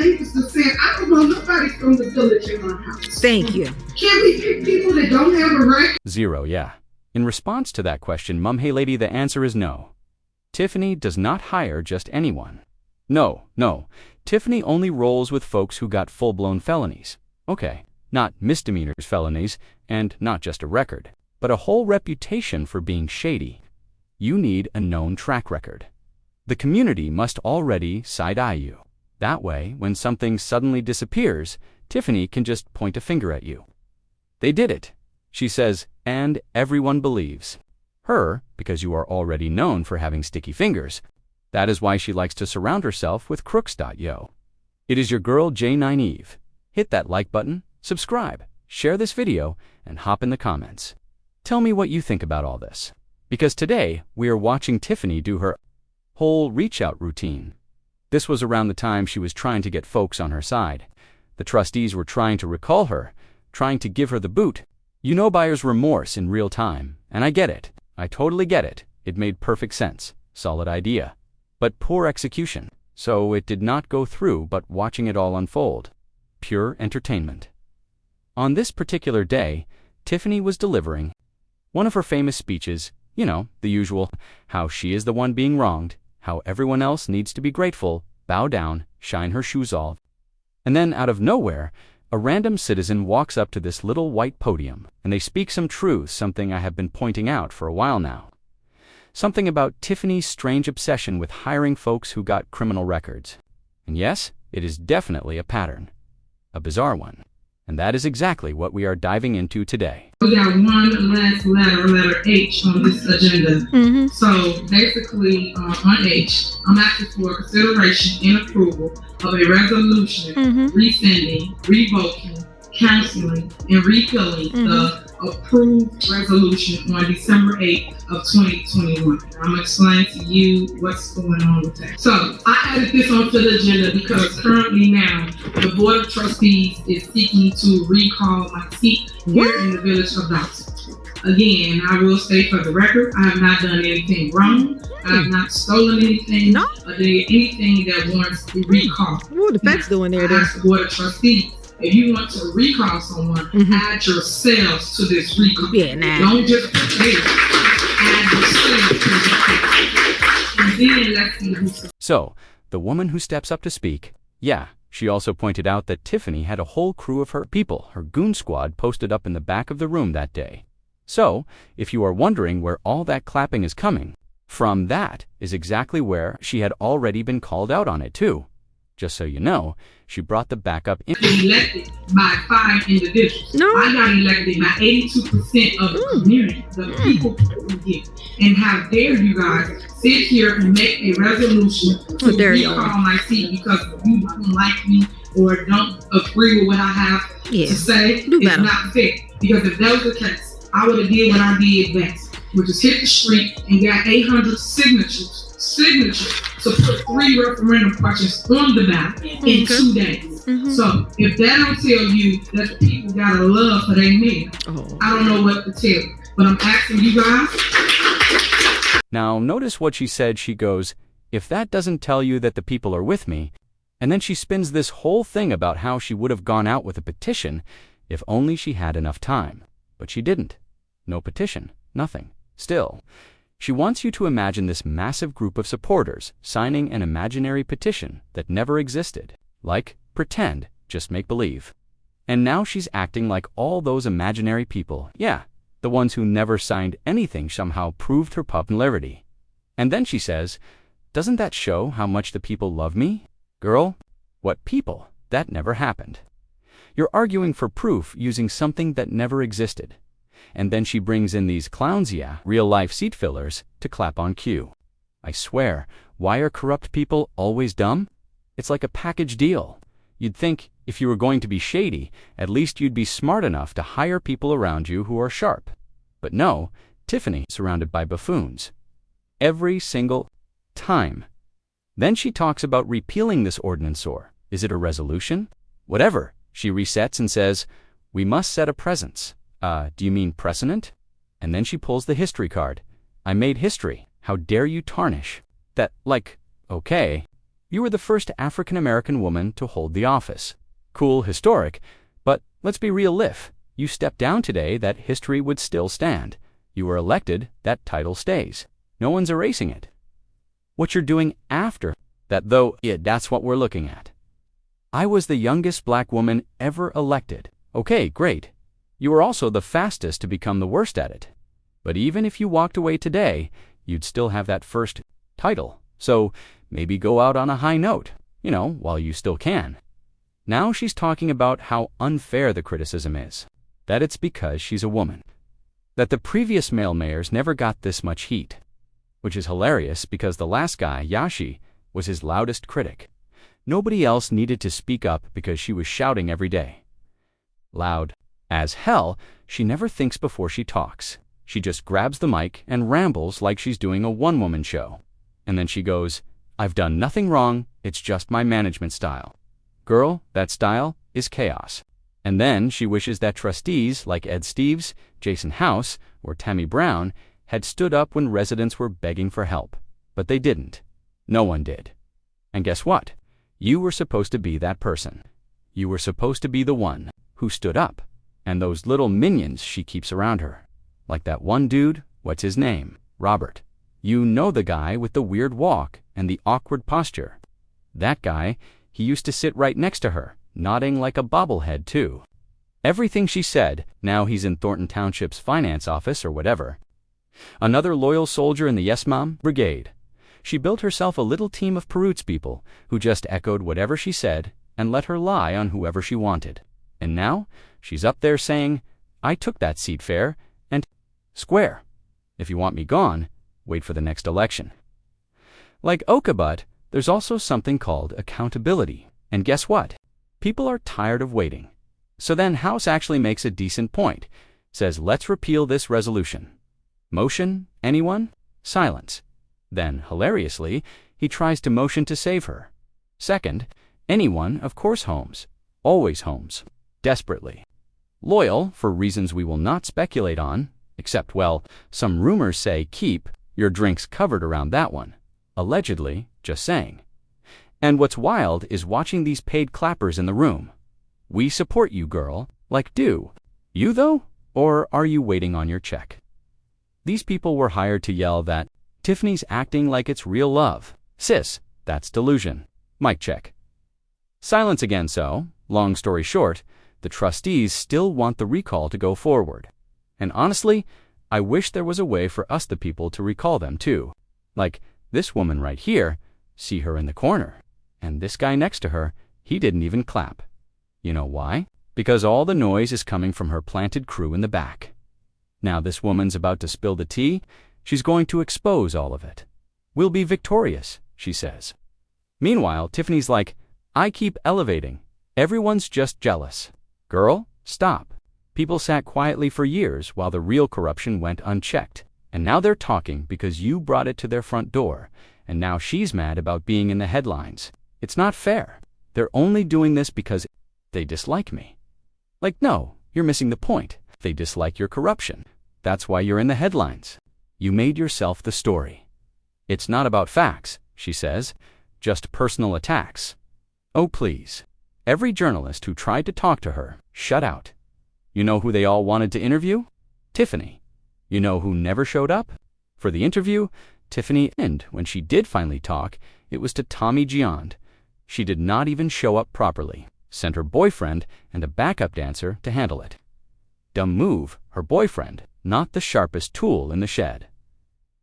neighbors that said, I don't know nobody from the village in my house. Thank you. Can we pick people that don't have a record? 0, yeah. In response to that question, Mum Hey Lady, the answer is no. Tiffany does not hire just anyone. No. Tiffany only rolls with folks who got full-blown felonies. Okay, not misdemeanors felonies, and not just a record, but a whole reputation for being shady. You need a known track record. The community must already side-eye you. That way, when something suddenly disappears, Tiffany can just point a finger at you. They did it, she says, and everyone believes her because you are already known for having sticky fingers. That is why she likes to surround herself with crooks. Yo. It is your girl J9 Eve. Hit that like button, subscribe, share this video, and hop in the comments. Tell me what you think about all this. Because today, we are watching Tiffany do her whole reach-out routine. This was around the time she was trying to get folks on her side. The trustees were trying to recall her, trying to give her the boot. You know, buyer's remorse in real time, and I get it. I totally get it. It made perfect sense. Solid idea. But poor execution. So it did not go through, but watching it all unfold. Pure entertainment. On this particular day, Tiffany was delivering one of her famous speeches, you know, the usual, how she is the one being wronged, how everyone else needs to be grateful, bow down, shine her shoes off. And then out of nowhere, a random citizen walks up to this little white podium, and they speak some truths, something I have been pointing out for a while now. Something about Tiffany's strange obsession with hiring folks who got criminal records. And yes, it is definitely a pattern. A bizarre one. And that is exactly what we are diving into today. We got one last letter H on this agenda. So basically, on H, I'm asking for consideration and approval of a resolution rescinding, revoking, canceling, and repealing the approved resolution on December 8th of 2021. I'm going to explain to you what's going on with that. So I added this onto the agenda because currently now the Board of Trustees is seeking to recall my seat here in the village of Dawson. Again, I will state for the record, I have not done anything wrong. I have not stolen anything or did anything that warrants the recall. What the facts doing there? I asked the Board of Trustees, if you want to recall someone, add yourselves to this recall. Yeah, nah. Don't just add yourselves to the recall. And then let's see who's. So, the woman who steps up to speak, yeah, she also pointed out that Tiffany had a whole crew of her people, her goon squad, posted up in the back of the room that day. So, if you are wondering where all that clapping is coming from, that is exactly where she had already been called out on it too. Just so you know, she brought the backup in. Elected by 5 individuals. No. I got elected by 82% of the community, the people who get. And how dare you guys sit here and make a resolution to recall my seat because you don't like me or don't agree with what I have to say. It's not fair. Because if that was the case, I would have did what I did best, which is hit the street and got 800 signatures to put 3 referendum questions on the ballot in 2 days. So if that don't tell you that the people got a love for their men, I don't know what to tell you. But I'm asking you guys. Now notice what she said. She goes, if that doesn't tell you that the people are with me, and then she spins this whole thing about how she would have gone out with a petition if only she had enough time. But she didn't. No petition. Nothing. Still, she wants you to imagine this massive group of supporters signing an imaginary petition that never existed. Like, pretend, just make believe. And now she's acting like all those imaginary people, yeah, the ones who never signed anything, somehow proved her popularity. And then she says, doesn't that show how much the people love me? Girl, what people? That never happened. You're arguing for proof using something that never existed. And then she brings in these clowns, yeah, real-life seat fillers, to clap on cue. I swear, why are corrupt people always dumb? It's like a package deal. You'd think, if you were going to be shady, at least you'd be smart enough to hire people around you who are sharp. But no, Tiffany surrounded by buffoons. Every single time. Then she talks about repealing this ordinance, or is it a resolution? Whatever. She resets and says, we must set a precedent. Do you mean precedent? And then she pulls the history card. I made history. How dare you tarnish that? Like, okay. You were the first African-American woman to hold the office. Cool, historic, but let's be real, if you stepped down today, that history would still stand. You were elected, that title stays. No one's erasing it. What you're doing after that, though, yeah, that's what we're looking at. I was the youngest black woman ever elected. Okay, great. You were also the fastest to become the worst at it. But even if you walked away today, you'd still have that first title. So maybe go out on a high note, while you still can. Now she's talking about how unfair the criticism is. That it's because she's a woman. That the previous male mayors never got this much heat. Which is hilarious because the last guy, Yashi, was his loudest critic. Nobody else needed to speak up because she was shouting every day. Loud as hell, she never thinks before she talks. She just grabs the mic and rambles like she's doing a one-woman show. And then she goes, "I've done nothing wrong, it's just my management style." Girl, that style is chaos. And then she wishes that trustees like Ed Steves, Jason House, or Tammy Brown had stood up when residents were begging for help. But they didn't. No one did. And guess what? You were supposed to be that person. You were supposed to be the one who stood up. And those little minions she keeps around her. Like that one dude, what's his name? Robert. You know the guy with the weird walk and the awkward posture. That guy, he used to sit right next to her, nodding like a bobblehead too. Everything she said, now he's in Thornton Township's finance office or whatever. Another loyal soldier in the Yes Mom brigade. She built herself a little team of Perutz people who just echoed whatever she said and let her lie on whoever she wanted. And now she's up there saying, "I took that seat fair and square. If you want me gone, wait for the next election." Like Okabut, there's also something called accountability. And guess what? People are tired of waiting. So then House actually makes a decent point. Says, let's repeal this resolution. Motion? Anyone? Silence. Then, hilariously, he tries to motion to save her. Second, anyone, of course Holmes. Always Holmes. Desperately. Loyal, for reasons we will not speculate on, except, well, some rumors say keep your drinks covered around that one. Allegedly, just saying. And what's wild is watching these paid clappers in the room. We support you, girl. Like, do you, though? Or are you waiting on your check? These people were hired to yell that Tiffany's acting like it's real love. Sis, that's delusion. Mic check. Silence again. So, long story short, the trustees still want the recall to go forward. And honestly, I wish there was a way for us the people to recall them too. Like, this woman right here, see her in the corner. And this guy next to her, he didn't even clap. You know why? Because all the noise is coming from her planted crew in the back. Now this woman's about to spill the tea. She's going to expose all of it. We'll be victorious, she says. Meanwhile, Tiffany's like, I keep elevating. Everyone's just jealous. Girl, stop. People sat quietly for years while the real corruption went unchecked. And now they're talking because you brought it to their front door. And now she's mad about being in the headlines. It's not fair. They're only doing this because they dislike me. Like, no, you're missing the point. They dislike your corruption. That's why you're in the headlines. You made yourself the story. It's not about facts, she says, just personal attacks. Oh, please. Every journalist who tried to talk to her, shut out. You know who they all wanted to interview? Tiffany. You know who never showed up? For the interview, Tiffany, and when she did finally talk, it was to Tommy Giond. She did not even show up properly. Sent her boyfriend and a backup dancer to handle it. Dumb move, her boyfriend, not the sharpest tool in the shed.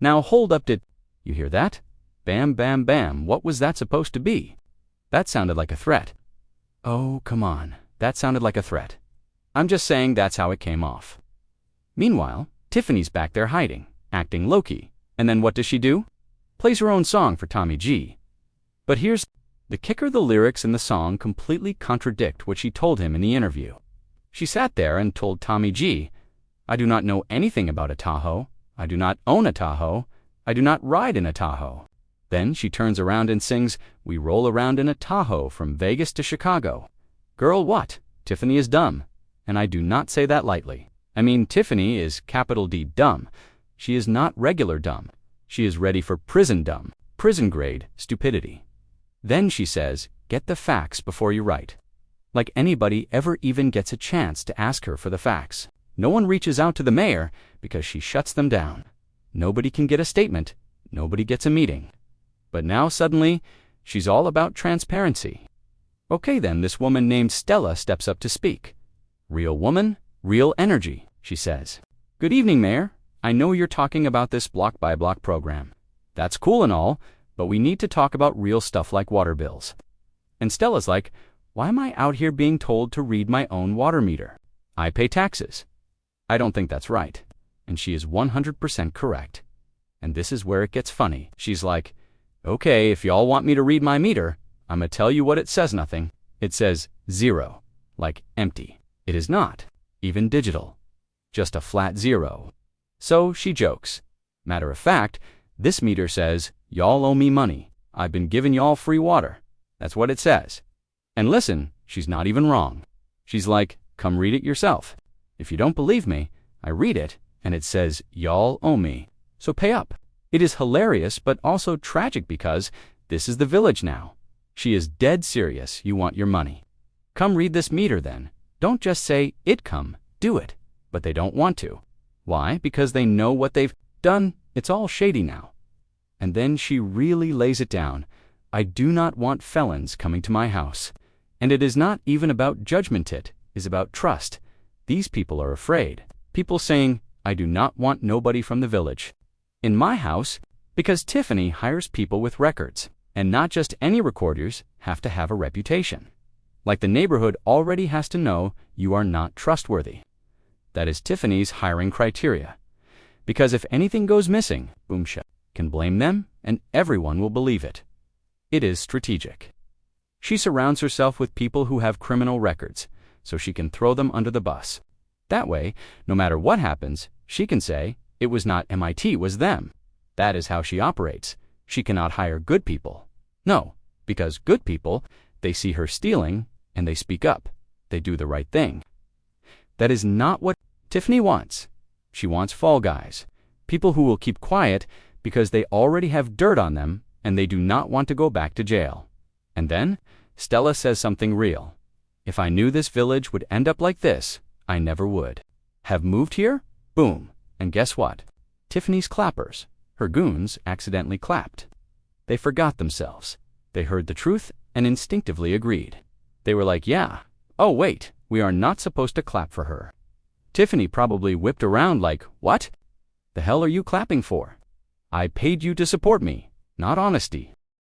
Now hold up, did you hear that? Bam, bam, bam, what was that supposed to be? That sounded like a threat. Oh, come on, that sounded like a threat. I'm just saying that's how it came off. Meanwhile, Tiffany's back there hiding, acting low-key, and then what does she do? Plays her own song for Tommy G. But here's the kicker: the lyrics in the song completely contradict what she told him in the interview. She sat there and told Tommy G, I do not know anything about a Tahoe. I do not own a Tahoe. I do not ride in a Tahoe. Then she turns around and sings, We roll around in a Tahoe from Vegas to Chicago. Girl, what? Tiffany is dumb. And I do not say that lightly. I mean, Tiffany is capital D dumb. She is not regular dumb. She is ready for prison dumb, prison grade stupidity. Then she says, get the facts before you write. Like anybody ever even gets a chance to ask her for the facts. No one reaches out to the mayor because she shuts them down. Nobody can get a statement. Nobody gets a meeting. But now suddenly, she's all about transparency. Okay then, this woman named Stella steps up to speak. Real woman, real energy, she says. Good evening, Mayor. I know you're talking about this block-by-block program. That's cool and all, but we need to talk about real stuff like water bills. And Stella's like, why am I out here being told to read my own water meter? I pay taxes. I don't think that's right. And she is 100% correct. And this is where it gets funny. She's like, okay, if y'all want me to read my meter, I'm gonna tell you what it says nothing. It says 0, like empty. It is not, even digital. Just a flat 0. So she jokes. Matter of fact, this meter says, y'all owe me money. I've been giving y'all free water. That's what it says. And listen, she's not even wrong. She's like, come read it yourself. If you don't believe me, I read it, and it says, y'all owe me. So pay up. It is hilarious, but also tragic because this is the village now. She is dead serious. You want your money. Come read this meter then. Don't just say, it come, do it. But they don't want to. Why? Because they know what they've done. It's all shady now. And then she really lays it down. I do not want felons coming to my house. And it is not even about judgment, it is about trust. These people are afraid. People saying, I do not want nobody from the village in my house, because Tiffany hires people with records, and not just any recorders have to have a reputation. Like the neighborhood already has to know you are not trustworthy. That is Tiffany's hiring criteria. Because if anything goes missing, Boomsha can blame them, and everyone will believe it. It is strategic. She surrounds herself with people who have criminal records, so she can throw them under the bus. That way, no matter what happens, she can say, it was not MIT, it was them. That is how she operates. She cannot hire good people. No, because good people, they see her stealing, and they speak up. They do the right thing. That is not what Tiffany wants. She wants fall guys. People who will keep quiet because they already have dirt on them, and they do not want to go back to jail. And then, Stella says something real. If I knew this village would end up like this, I never would have moved here? Boom. And guess what? Tiffany's clappers, her goons, accidentally clapped. They forgot themselves. They heard the truth and instinctively agreed. They were like, yeah. Oh, wait, we are not supposed to clap for her. Tiffany probably whipped around like, what? The hell are you clapping for? I paid you to support me, not honesty.